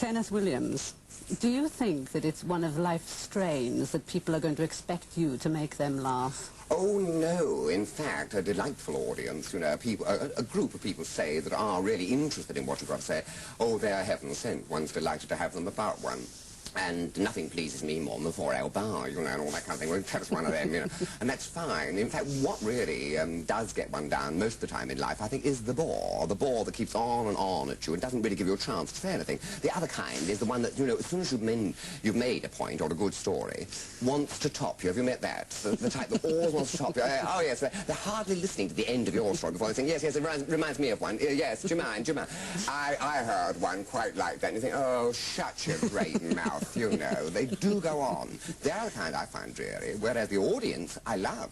Kenneth Williams, do you think that it's one of life's strains that people are going to expect you to make them laugh? Oh, no. In fact, a delightful audience, you know, a group of people say that are really interested in what you've got to say. Oh, they're heaven sent. One's delighted to have them about one. And nothing pleases me more than the 4-hour bar, you know, and all that kind of thing. Well, tell us one of them, you know. And that's fine. In fact, what really does get one down most of the time in life, I think, is the bore that keeps on and on at you and doesn't really give you a chance to say anything. The other kind is the one that, you know, as soon as you've made a point or a good story, wants to top you. Have you met that? The type that always wants to top you. Oh, yes, they're hardly listening to the end of your story before they think, yes, it reminds me of one. Yes, do you mind? I heard one quite like that, and you think, oh, shut your great mouth. You know, they do go on. They're the kind I find dreary, whereas the audience I love.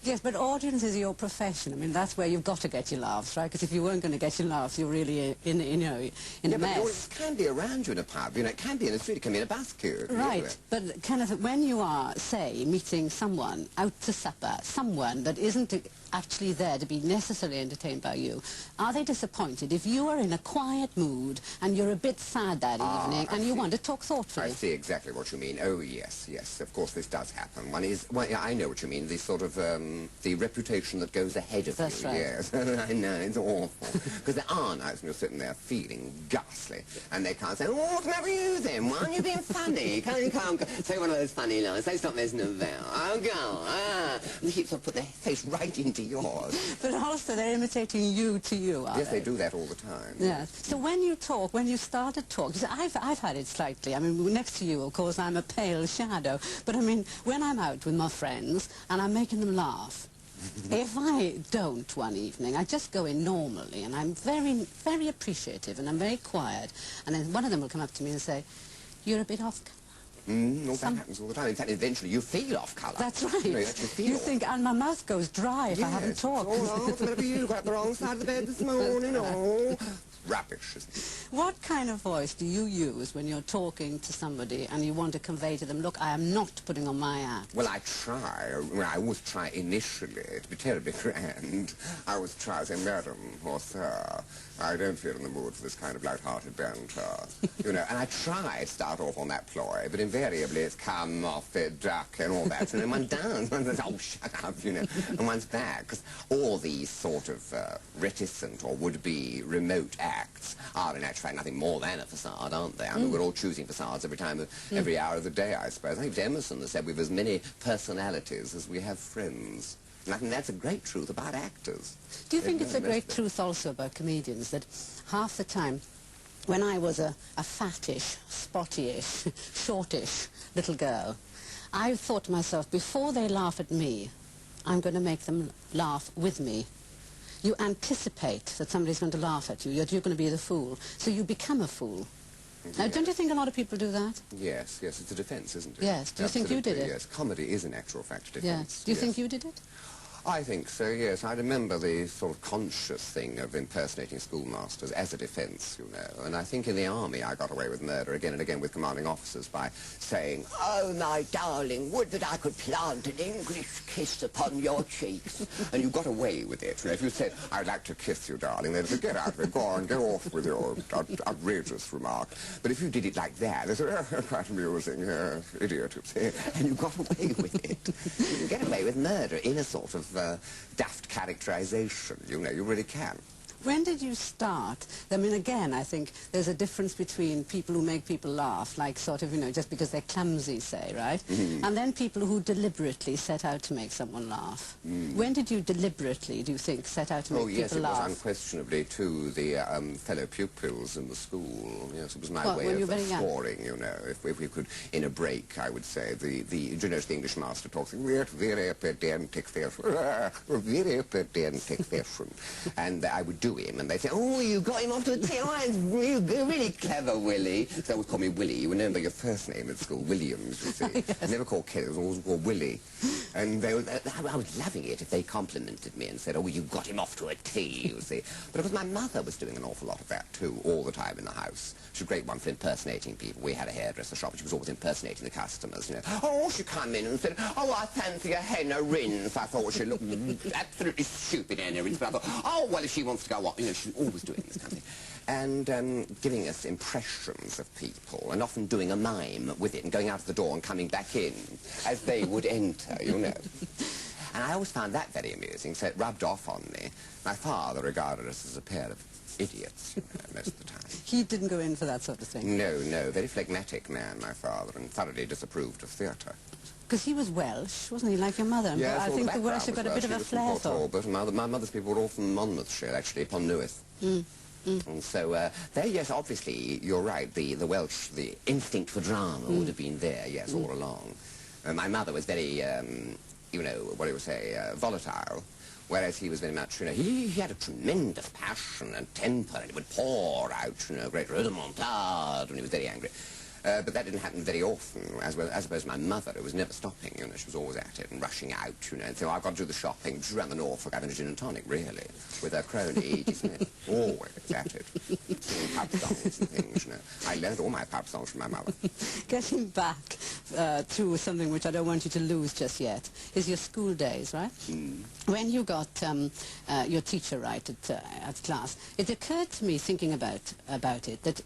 Yes, but audience is your profession. I mean, that's where you've got to get your laughs, right? Because if you weren't going to get your laughs, you're really in a mess. But the audience can be around you in a pub, you know, it can be in the street, it can be in a bus queue. Right, but Kenneth, when you are, say, meeting someone out to supper, someone that isn't actually there to be necessarily entertained by you, are they disappointed if you are in a quiet mood and you're a bit sad that evening and you want to talk thoughtfully? I see exactly what you mean. Oh, yes, yes, of course this does happen. Well, yeah, I know what you mean, the sort of, the reputation that goes ahead of That's you. Right. Yes, I know, it's awful. Because there are nights when you're sitting there feeling ghastly, and they can't say, oh, what's the matter with you then? Why aren't you being funny? Can't you say one of those funny lines? Say something there's no there. Oh, go. And they keep sort of put their face right into yours. But also they're imitating you to you, are Yes, they do that all the time. Yes. So when you talk, when you start to talk, I've had it slightly. I mean, next to you, of course, I'm a pale shadow. But I mean, when I'm out with my friends and I'm making them laugh, if I don't one evening, I just go in normally and I'm very, very appreciative and I'm very quiet. And then one of them will come up to me and say, you're a bit off colour. That happens all the time. In fact, eventually you feel off colour. That's right. You think, and my mouth goes dry if I haven't talked. Oh, what's the matter with you? Got up the wrong side of the bed this morning. Oh, rubbish, isn't it? What kind of voice do you use when you're talking to somebody and you want to convey to them, look, I am not putting on my act? Well, I try. Well, I always try initially to be terribly grand. I always try to say, madam or sir, I don't feel in the mood for this kind of light-hearted banter. You know, and I try to start off on that ploy, but invariably it's come off it, duck, and all that. And then one does. One says, oh, shut up, you know, and one's back. Because all these sort of reticent or would-be remote acts are in actual fact nothing more than a facade, aren't they? I mean, we're all choosing facades every hour of the day, I suppose. I think it was Emerson that said we've as many personalities as we have friends. And I think that's a great truth about actors. Do you think it's a great truth also about comedians that half the time, when I was a fattish, spotty-ish, shortish little girl, I thought to myself, before they laugh at me, I'm going to make them laugh with me. You anticipate that somebody's going to laugh at you, you're going to be the fool, so you become a fool. Now, don't you think a lot of people do that? Yes, yes, it's a defence, isn't it? Yes. Do you think you did it? Yes, comedy is in actual fact a defence. Yes. Do you think you did it? I think so, yes. I remember the sort of conscious thing of impersonating schoolmasters as a defence, you know. And I think in the army I got away with murder again and again with commanding officers by saying, oh, my darling, would that I could plant an English kiss upon your cheeks. And you got away with it. You know, if you said, I'd like to kiss you, darling, they'd say, get out of it, go on, go off with your outrageous remark. But if you did it like that, they said, oh, quite amusing, idiot, you see. And you got away with it. You can get away with murder in a sort of daft characterization, you know, you really can. When did you start? I mean, again, I think there's a difference between people who make people laugh, like sort of, you know, just because they're clumsy, say, right? And then people who deliberately set out to make someone laugh. When did you deliberately, do you think, set out to make people laugh? Oh, yes, it was unquestionably to the fellow pupils in the school. Yes, it was my way of scoring, you know. If we could, in a break, I would say, you know, the English master talks, we're very pedantic fashion. We're very pedantic fashion. And I would do him, and they say, oh, you got him off to a tail. You're really clever, Willie. So they always call me Willie. You remember your first name at school, Williams, you see. Yes. Never called Kenneth, it was always called Willie. And I was loving it if they complimented me and said, oh, you got him off to a tee, you see. But it was my mother was doing an awful lot of that, too, all the time in the house. She's a great one for impersonating people. We had a hairdresser shop, and she was always impersonating the customers, you know. Oh, she come in and said, oh, I fancy a henna rinse. I thought she looked absolutely stupid, henna rinse. But I thought, oh, well, if she wants to go what, you know, she's always doing this kind of thing. And giving us impressions of people, and often doing a mime with it, and going out of the door and coming back in as they would enter, you know. And I always found that very amusing, so it rubbed off on me. My father regarded us as a pair of idiots, you know, most of the time. He didn't go in for that sort of thing? No, no, very phlegmatic man, my father, and thoroughly disapproved of theatre. Because he was Welsh, wasn't he, like your mother? Yes, I think the Welsh have got a bit of a flair for. But my mother's people were all from Monmouthshire, actually, upon Newydd. And so, there, yes, obviously, you're right, the Welsh, the instinct for drama would have been there, yes, all along. My mother was very, you know, what do you say, volatile, whereas he was very much, you know, he had a tremendous passion and temper, and he would pour out, you know, great remontada when he was very angry. But that didn't happen very often, as opposed to my mother, who was never stopping, you know, she was always at it and rushing out, you know, and saying, oh, I've got to do the shopping. She's around the Norfolk having a gin and tonic, really, with her crony, Edie Smith, always at it, singing pub songs and things, you know. I learned all my pub songs from my mother. Getting back to something which I don't want you to lose just yet, is your school days, right? When you got your teacher right at class, it occurred to me, thinking about it, that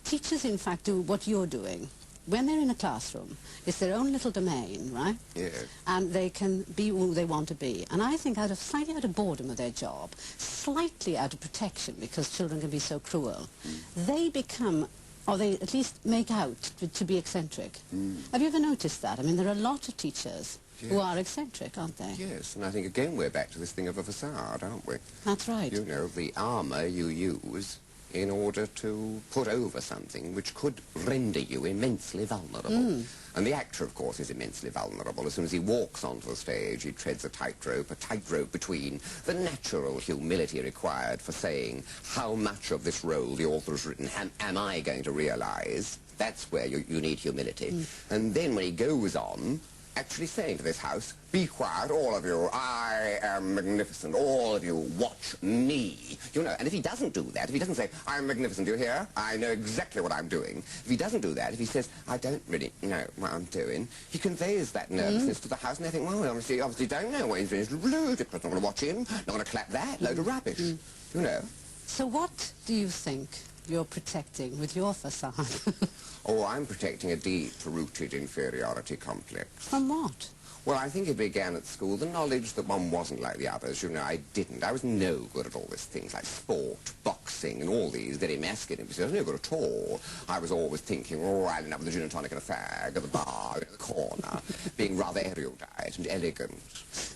teachers, in fact, do what you're doing. When they're in a classroom, it's their own little domain, right? Yes. And they can be who they want to be. And I think slightly out of boredom of their job, slightly out of protection, because children can be so cruel, they become, or they at least make out to be eccentric. Have you ever noticed that? I mean, there are a lot of teachers who are eccentric, aren't they? Yes, and I think, again, we're back to this thing of a facade, aren't we? That's right. You know, the armour you use in order to put over something which could render you immensely vulnerable. And the actor, of course, is immensely vulnerable. As soon as he walks onto the stage, he treads a tightrope between the natural humility required for saying how much of this role the author has written am I going to realise. That's where you need humility. And then when he goes on, actually saying to this house, be quiet, all of you, I am magnificent, all of you, watch me. You know, and if he doesn't do that, if he doesn't say, I'm magnificent, do you hear? I know exactly what I'm doing. If he doesn't do that, if he says, I don't really know what I'm doing, he conveys that nervousness to the house, and they think, well, he obviously don't know what he's doing. It's ludicrous, not going to watch him, not going to clap that, load of rubbish, you know. So what do you think you're protecting with your facade? Oh, I'm protecting a deep-rooted inferiority complex. From what? Well, I think it began at school, the knowledge that one wasn't like the others. You know, I didn't. I was no good at all these things like sport, boxing, and all these very masculine pursuits. I was no good at all. I was always thinking, oh, I'll end up with a gin and tonic and a fag at the bar in the corner, being rather erudite and elegant.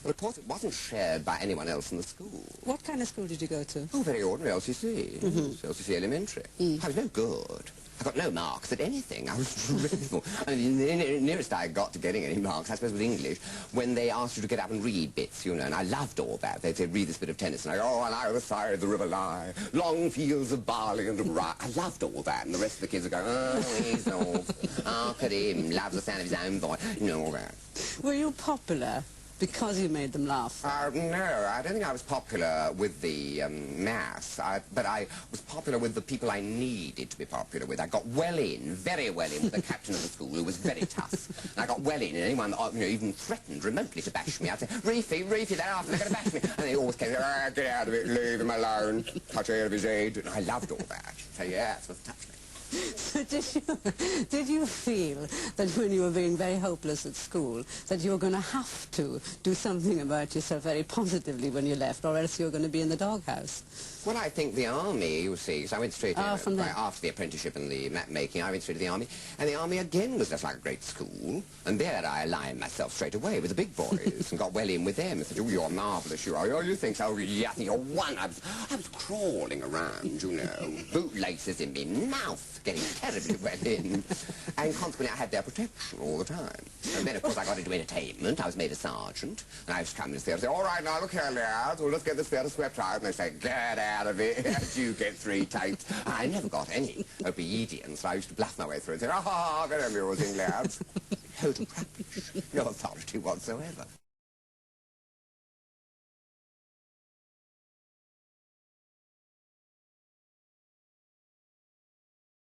But, of course, it wasn't shared by anyone else in the school. What kind of school did you go to? Oh, very ordinary LCC. LCC Elementary. I was no good. I got no marks at anything. I was dreadful. I mean, the nearest I got to getting any marks, I suppose, was English, when they asked you to get up and read bits, you know, and I loved all that. They'd say, read this bit of Tennyson. I go, oh, on either side of the river lie, long fields of barley and of rye. I loved all that, and the rest of the kids would go, oh, he's off. Look at him, loves the sound of his own voice. You know, all that. Were you popular because you made them laugh? No, I don't think I was popular with the mass, but I was popular with the people I needed to be popular with. I got well in, very well in, with the captain of the school, who was very tough. And I got well in, and anyone that, you know, even threatened remotely to bash me, I'd say, Reefy, they're after, they're going to bash me. And they always came, get out of it, leave him alone, touch air of his head. And I loved all that. So, yeah, that's what touched me. So did you feel that when you were being very hopeless at school that you were going to have to do something about yourself very positively when you left, or else you were going to be in the doghouse? Well, I think the army, you see, so I went straight in, after the apprenticeship and the map making, I went straight to the army, and the army again was just like a great school, and there I aligned myself straight away with the big boys and got well in with them and said, oh, you're marvellous, you are, oh, you think so, oh, yeah, I think you're one. I was crawling around, you know, bootlaces in me mouth, getting terribly well in, and consequently I had their protection all the time. And then, of course, I got into entertainment, I was made a sergeant, and I was coming to the theatre and say, all right, now, look here, lads, well, let's get this theatre swept out, and they say, get out of it, you get 3 tapes. And I never got any obedience, so I used to bluff my way through and say, get over yours in, lads. Total rubbish, no authority whatsoever.